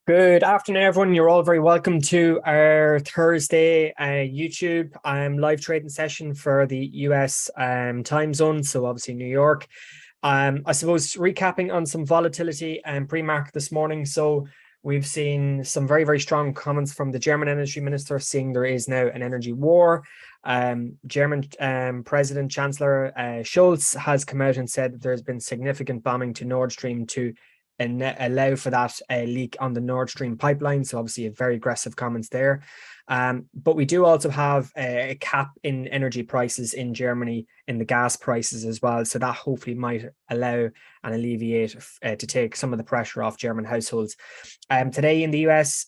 Good afternoon, everyone. You're all very welcome to our Thursday YouTube live trading session for the US time zone. So obviously New York. I suppose recapping on some volatility and pre-market this morning. So we've seen some very, very strong comments from the German energy minister, saying there is now an energy war. German President Chancellor Scholz has come out and said that there's been significant bombing to Nord Stream to and allow for that leak on the Nord Stream pipeline. So obviously a very aggressive comments there. But we do also have a cap in energy prices in Germany in the gas prices as well. So that hopefully might allow and alleviate to take some of the pressure off German households. Today in the US,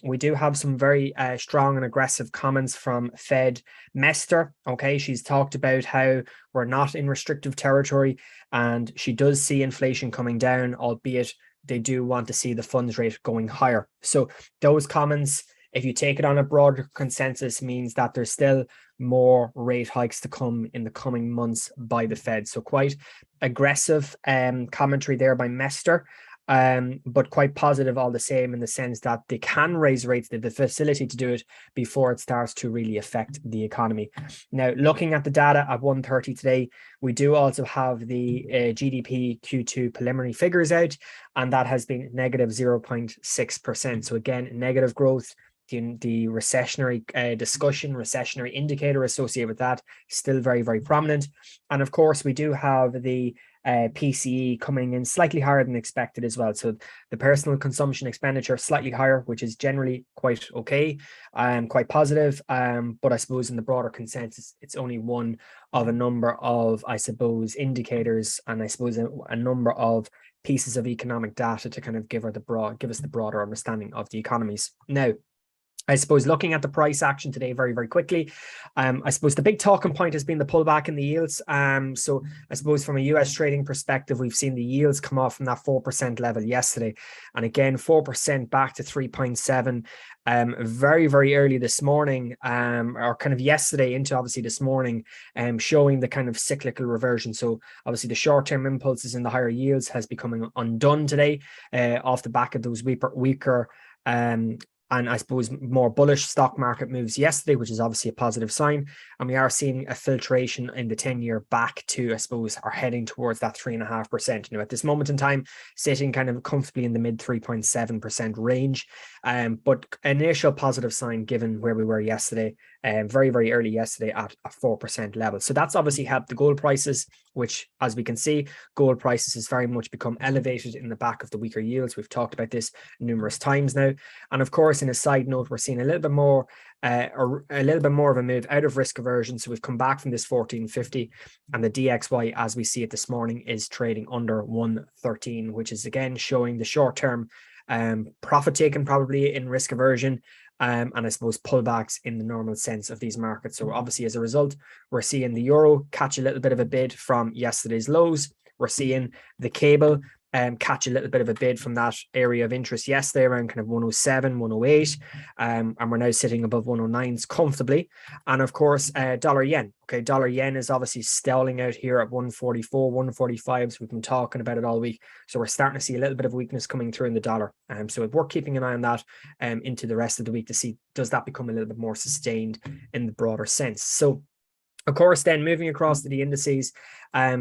we do have some very strong and aggressive comments from Fed Mester. Okay, she's talked about how we're not in restrictive territory, and she does see inflation coming down, albeit they do want to see the funds rate going higher. So those comments, if you take it on a broader consensus, means that there's still more rate hikes to come in the coming months by the Fed. So quite aggressive commentary there by Mester. But quite positive all the same, in the sense that they can raise rates, they have the facility to do it before it starts to really affect the economy. Now, looking at the data at 1:30 today, we do also have the GDP Q2 preliminary figures out, and that has been negative 0.6%. So again, negative growth. The recessionary discussion, recessionary indicator associated with that, still very, very prominent. And of course, we do have the PCE coming in slightly higher than expected as well. So the personal consumption expenditure slightly higher, which is generally quite okay, quite positive. But I suppose in the broader consensus, it's only one of a number of, I suppose, indicators, and I suppose a number of pieces of economic data to kind of give us the broader understanding of the economies. Now, I suppose looking at the price action today very, very quickly, I suppose the big talking point has been the pullback in the yields. So I suppose from a US trading perspective, we've seen the yields come off from that 4% level yesterday. And again, 4% back to 3.7 very, very early this morning, or kind of yesterday into obviously this morning, showing the kind of cyclical reversion. So obviously the short-term impulses in the higher yields has becoming undone today off the back of those weaker and I suppose more bullish stock market moves yesterday, which is obviously a positive sign. And we are seeing a filtration in the 10-year back to, I suppose, are heading towards that 3.5%. At this moment in time, sitting kind of comfortably in the mid 3.7% range. But initial positive sign given where we were yesterday, very, very early yesterday at a 4% level. So that's obviously helped the gold prices, which, as we can see, gold prices has very much become elevated in the back of the weaker yields. We've talked about this numerous times now. And of course, in a side note, we're seeing a little bit more of a move out of risk aversion. So we've come back from this 1450, and the DXY, as we see it this morning, is trading under 113, which is again showing the short-term profit taken probably in risk aversion. And I suppose pullbacks in the normal sense of these markets. So obviously, as a result, we're seeing the euro catch a little bit of a bid from yesterday's lows. We're seeing the cable catch a little bit of a bid from that area of interest yesterday around kind of 107, 108. And we're now sitting above 109s comfortably. And of course, dollar yen. Okay, dollar yen is obviously stalling out here at 144, 145. So we've been talking about it all week. So we're starting to see a little bit of weakness coming through in the dollar. So we're keeping an eye on that into the rest of the week to see, does that become a little bit more sustained in the broader sense. So of course, then moving across to the indices,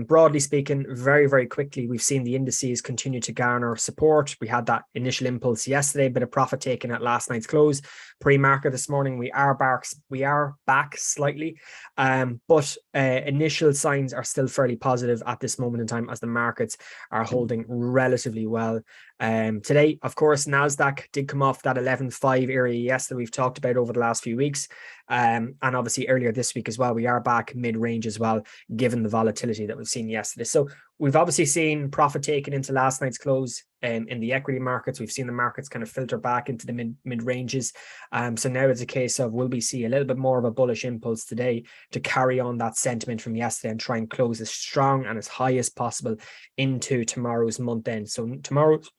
broadly speaking, very, very quickly, we've seen the indices continue to garner support. We had that initial impulse yesterday, bit of profit taken at last night's close. Pre-market this morning, we are back slightly, but initial signs are still fairly positive at this moment in time, as the markets are holding relatively well. Today, of course, Nasdaq did come off that 11.5 area yesterday we've talked about over the last few weeks, and obviously earlier this week as well. We are back mid-range as well, given the volatility that we've seen yesterday. So we've obviously seen profit taken into last night's close in the equity markets. We've seen the markets kind of filter back into the mid ranges. So now it's a case of, will we see a little bit more of a bullish impulse today to carry on that sentiment from yesterday and try and close as strong and as high as possible into tomorrow's month end. So tomorrow's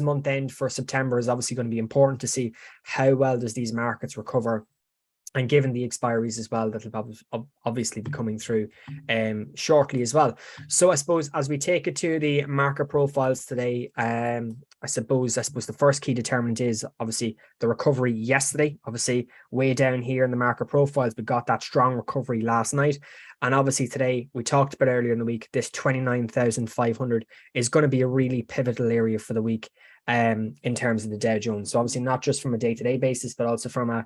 month end for September is obviously going to be important to see how well does these markets recover. And given the expiries as well, that'll obviously be coming through shortly as well. So I suppose as we take it to the market profiles today, I suppose the first key determinant is obviously the recovery yesterday. Obviously, way down here in the market profiles, we got that strong recovery last night. And obviously today, we talked about earlier in the week, this 29,500 is going to be a really pivotal area for the week in terms of the Dow Jones. So obviously not just from a day-to-day basis, but also from a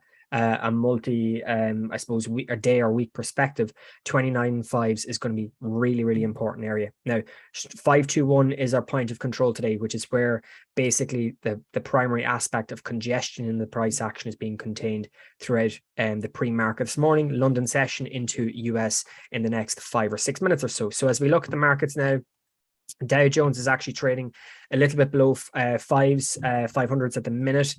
multi, I suppose, a day or week perspective. 29.5s is going to be really, really important area. Now, 521 is our point of control today, which is where basically the primary aspect of congestion in the price action is being contained throughout the pre-market this morning, London session into US in the next 5 or 6 minutes or so. So as we look at the markets now, Dow Jones is actually trading a little bit below 500s at the minute.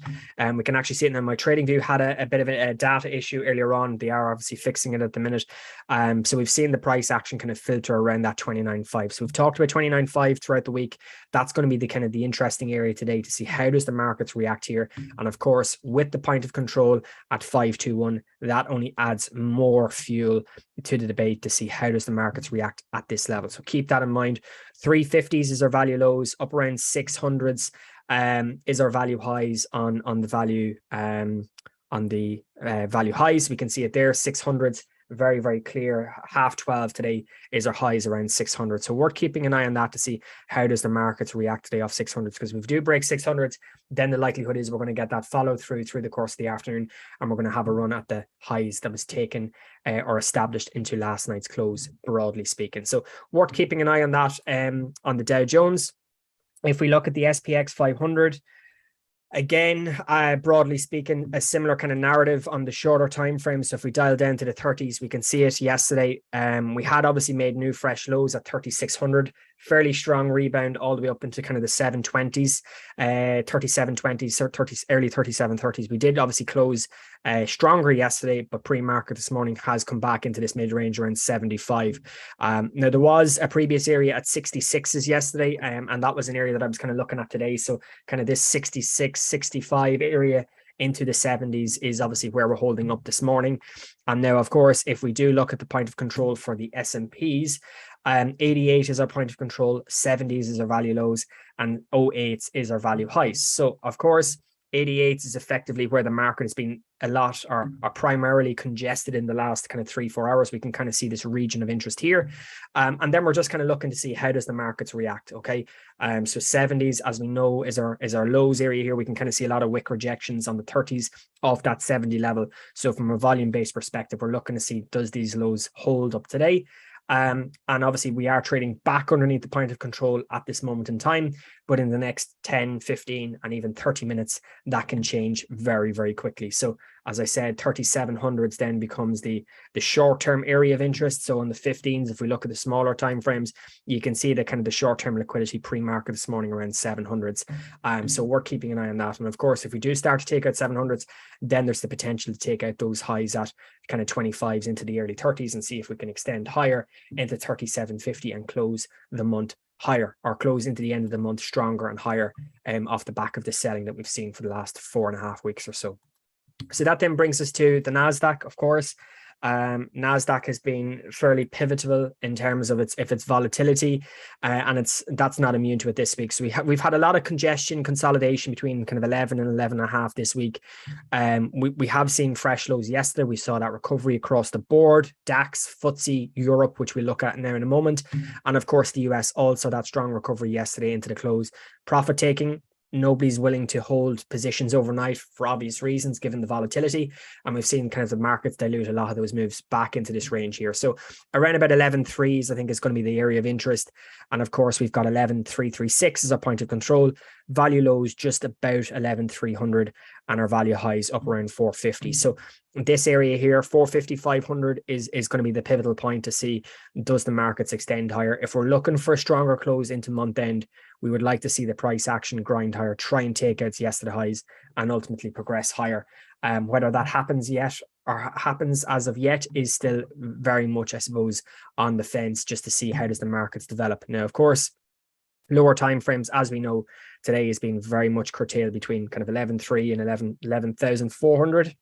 We can actually see it in my trading view. Had a bit of a data issue earlier on. They are obviously fixing it at the minute. So we've seen the price action kind of filter around that 29.5. So we've talked about 29.5 throughout the week. That's going to be the kind of the interesting area today to see how does the markets react here. And of course, with the point of control at 521, that only adds more fuel to the debate to see how does the markets react at this level. So keep that in mind. 350s is our value lows, up around 600s is our value highs on the value value highs. We can see it there, 600s, very, very clear. 12:30 today is our highs around 600. So we're keeping an eye on that to see how does the markets react today off 600s, because if we do break 600s, then the likelihood is we're going to get that follow through the course of the afternoon, and we're going to have a run at the highs that was taken or established into last night's close, broadly speaking. So worth keeping an eye on that on the Dow Jones. If we look at the SPX 500, again, broadly speaking, a similar kind of narrative on the shorter time frame. So if we dial down to the 30s, we can see it yesterday. We had obviously made new fresh lows at 3,600, fairly strong rebound all the way up into kind of the 720s, 3720s, early 3730s. We did obviously close stronger yesterday, but pre-market this morning has come back into this mid-range around 75. Now, there was a previous area at 66s yesterday, and that was an area that I was kind of looking at today. So kind of this 66, 65 area into the 70s is obviously where we're holding up this morning. And now, of course, if we do look at the point of control for the S&Ps, 88 is our point of control, 70s is our value lows, and 08s is our value highs. So, of course, 88 is effectively where the market has been a lot or primarily congested in the last kind of 3-4 hours. We can kind of see this region of interest here. And then we're just kind of looking to see how does the markets react. Okay. So 70s, as we know, is our lows area here. We can kind of see a lot of wick rejections on the 30s off that 70 level. So from a volume-based perspective, we're looking to see, does these lows hold up today? And obviously we are trading back underneath the point of control at this moment in time, but in the next 10, 15, and even 30 minutes, that can change very, very quickly. So as I said, 3700s then becomes the short-term area of interest. So on the 15s, if we look at the smaller time frames, you can see the kind of the short-term liquidity pre-market this morning around 700s. So we're keeping an eye on that. And of course, if we do start to take out 700s, then there's the potential to take out those highs at kind of 25s into the early 30s and see if we can extend higher into 3750 and close the month higher, or close into the end of the month stronger and higher off the back of the selling that we've seen for the last 4.5 weeks or so. So that then brings us to the NASDAQ, of course. NASDAQ has been fairly pivotal in terms of its volatility, and that's not immune to it this week. So we've had a lot of congestion, consolidation between kind of 11 and 11.5 this week. We have seen fresh lows yesterday. We saw that recovery across the board, DAX, FTSE, Europe, which we'll look at now in a moment, and of course the US also that strong recovery yesterday into the close. Profit taking. Nobody's willing to hold positions overnight for obvious reasons, given the volatility. And we've seen kind of the markets dilute a lot of those moves back into this range here. So around about 11.3s, I think, is going to be the area of interest. And of course, we've got 11.336 as our point of control. Value lows just about 11.300, and our value highs up around 450. So this area here, 450, 500 is going to be the pivotal point to see, does the markets extend higher? If we're looking for a stronger close into month end, we would like to see the price action grind higher, try and take out yesterday highs, and ultimately progress higher. Whether that happens yet or happens as of yet is still very much, I suppose, on the fence, just to see how does the markets develop. Now, of course, lower time frames, as we know, today has been very much curtailed between kind of 11.3 and 11,400.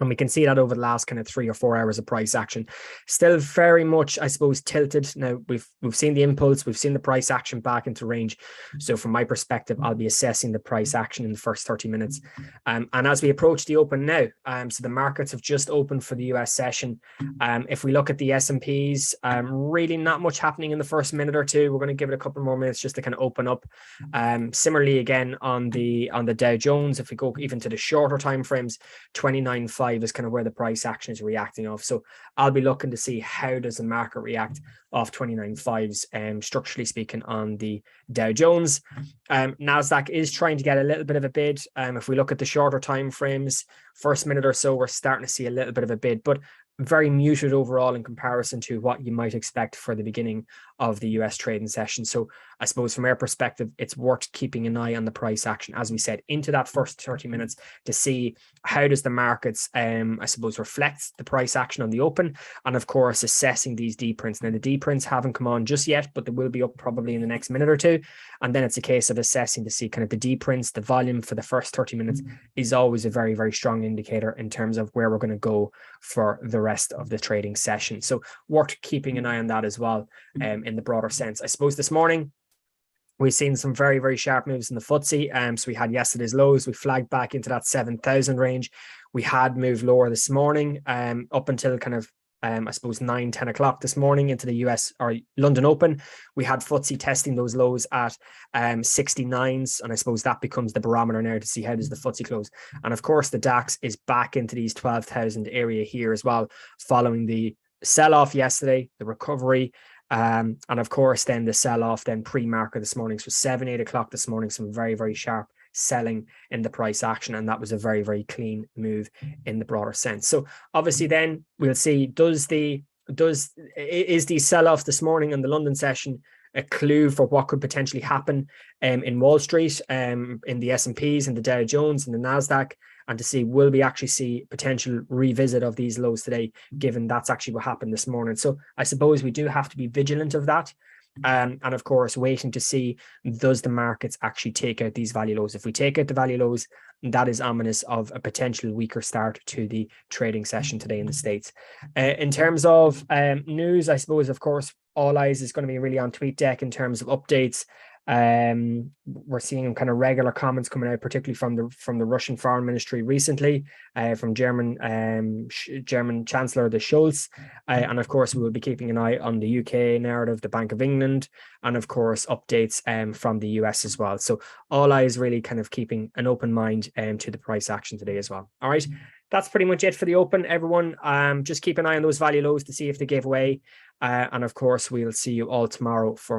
And we can see that over the last kind of 3 or 4 hours of price action, still very much, I suppose, tilted. Now we've seen the impulse, we've seen the price action back into range. So from my perspective, I'll be assessing the price action in the first 30 minutes. And as we approach the open now, so the markets have just opened for the US session. If we look at the S&Ps, really not much happening in the first minute or two. We're going to give it a couple more minutes just to kind of open up. Similarly, again on the Dow Jones, if we go even to the shorter time frames, 29.5 is kind of where the price action is reacting off. So I'll be looking to see how does the market react off 29.5s, structurally speaking, on the Dow Jones. Nasdaq is trying to get a little bit of a bid. If we look at the shorter time frames, first minute or so, we're starting to see a little bit of a bid, but very muted overall in comparison to what you might expect for the beginning of the US trading session. So I suppose from our perspective, it's worth keeping an eye on the price action, as we said, into that first 30 minutes to see how does the markets, I suppose, reflect the price action on the open, and of course, assessing these D prints. Now, the D prints haven't come on just yet, but they will be up probably in the next minute or two. And then it's a case of assessing to see kind of the D prints, the volume for the first 30 minutes is always a very, very strong indicator in terms of where we're going to go for the rest of the trading session. So worth keeping an eye on that as well, in the broader sense. I suppose this morning, we've seen some very, very sharp moves in the FTSE. So we had yesterday's lows. We flagged back into that 7,000 range. We had moved lower this morning, up until kind of, I suppose 9-10 o'clock this morning into the US or London Open. We had FTSE testing those lows at 69s, and I suppose that becomes the barometer now to see how does the FTSE close. And of course, the DAX is back into these 12,000 area here as well, following the sell-off yesterday, the recovery. And of course, then the sell-off then pre-market this morning. So 7-8 o'clock this morning, some very, very sharp selling in the price action, and that was a very, very clean move in the broader sense. So obviously then we'll see, is the sell-off this morning in the London session a clue for what could potentially happen in Wall Street, in the S&Ps and the Dow Jones and the Nasdaq, and to see, will we actually see potential revisit of these lows today, given that's actually what happened this morning. So I suppose we do have to be vigilant of that. And of course, waiting to see, does the markets actually take out these value lows? If we take out the value lows, that is ominous of a potential weaker start to the trading session today in the States. In terms of news, I suppose, of course, all eyes is going to be really on TweetDeck in terms of updates. We're seeing kind of regular comments coming out, particularly from the Russian Foreign Ministry recently, from German Chancellor the Scholz, and of course we will be keeping an eye on the UK narrative, the Bank of England, and of course updates from the US as well. So all eyes really kind of keeping an open mind to the price action today as well. All right, that's pretty much it for the open, everyone. Just keep an eye on those value lows to see if they gave away, and of course we'll see you all tomorrow for